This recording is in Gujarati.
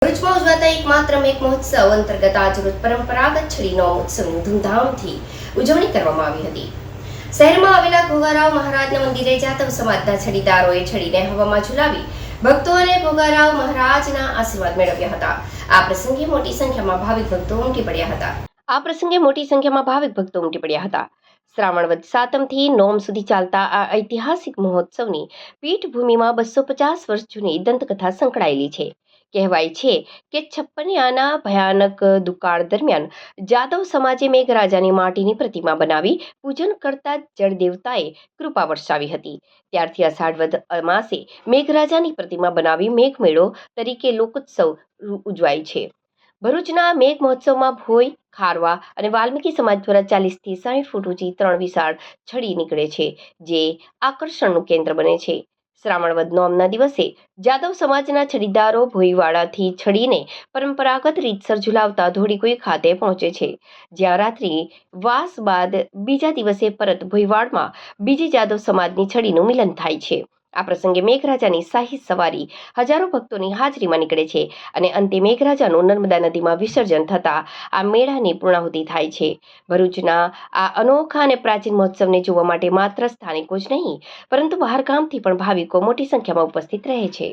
ભરૂચમાં ઉજવાતા એકમાત્ર મેઘ મહોત્સવ અંતર્ગત આજરોજ પરંપરાગત છડી નોમ ઉત્સવની ધૂમધામથી ઉજવણી કરવામાં આવી હતી. શહેરમાં આવેલા ઘોઘારાવ મહારાજના મંદિરે જાતવ સમાજના છડીદારોએ છડીને હવામાં ઝુલાવી ભક્તો અને ઘોઘારાવ મહારાજના આશીર્વાદ મેળવ્યા હતા. આ પ્રસંગે મોટી સંખ્યામાં ભાવિક ભક્તો ઉમટી પડ્યા હતા. શ્રાવણ વદ સાતમથી નોમ સુધી ચાલતા આ ઐતિહાસિક મહોત્સવની પીઠભૂમિમાં 250 વર્ષ જૂની દંતકથા સંકળાયેલી છે. કહેવાય છે કે છપ્પનિયાના ભયાનક દુકાળ દરમિયાન જાદવ સમાજે મેઘરાજાની માટીની પ્રતિમા બનાવી પૂજન કરતા જળદેવતાએ કૃપા વરસાવી હતી. ત્યારથી અષાઢ વદ અમાસે મેઘરાજાની પ્રતિમા બનાવી મેઘમેળો તરીકે લોકોત્સવ ઉજવાય છે. ભરૂચના મેઘ મહોત્સવમાં ભોય, ખારવા અને વાલ્મીકી સમાજ દ્વારા 40 થી 60 ફૂટ ઊંચી 3 વિશાળ છડી નીકળે છે, જે આકર્ષણનું કેન્દ્ર બને છે. શ્રાવણ વદ નોમના દિવસે જાદવ સમાજના છડીદારો ભોઈવાડાથી છડીને પરંપરાગત રીતસર ઝુલાવતા ધોળીકુઈ ખાતે પહોંચે છે, જ્યાં રાત્રિ વાસ બાદ બીજા દિવસે પરત ભોઈવાડમાં બીજી જાદવ સમાજની છડીનું મિલન થાય છે. આ પ્રસંગે મેઘરાજાની શાહી સવારી હજારો ભક્તોની હાજરીમાં નીકળે છે અને અંતે મેઘરાજાનું નર્મદા નદીમાં વિસર્જન થતાં આ મેળાની પૂર્ણાહુતિ થાય છે. ભરૂચના આ અનોખા અને પ્રાચીન મહોત્સવને જોવા માટે માત્ર સ્થાનિકો જ નહીં, પરંતુ બહારગામથી પણ ભાવિકો મોટી સંખ્યામાં ઉપસ્થિત રહે છે.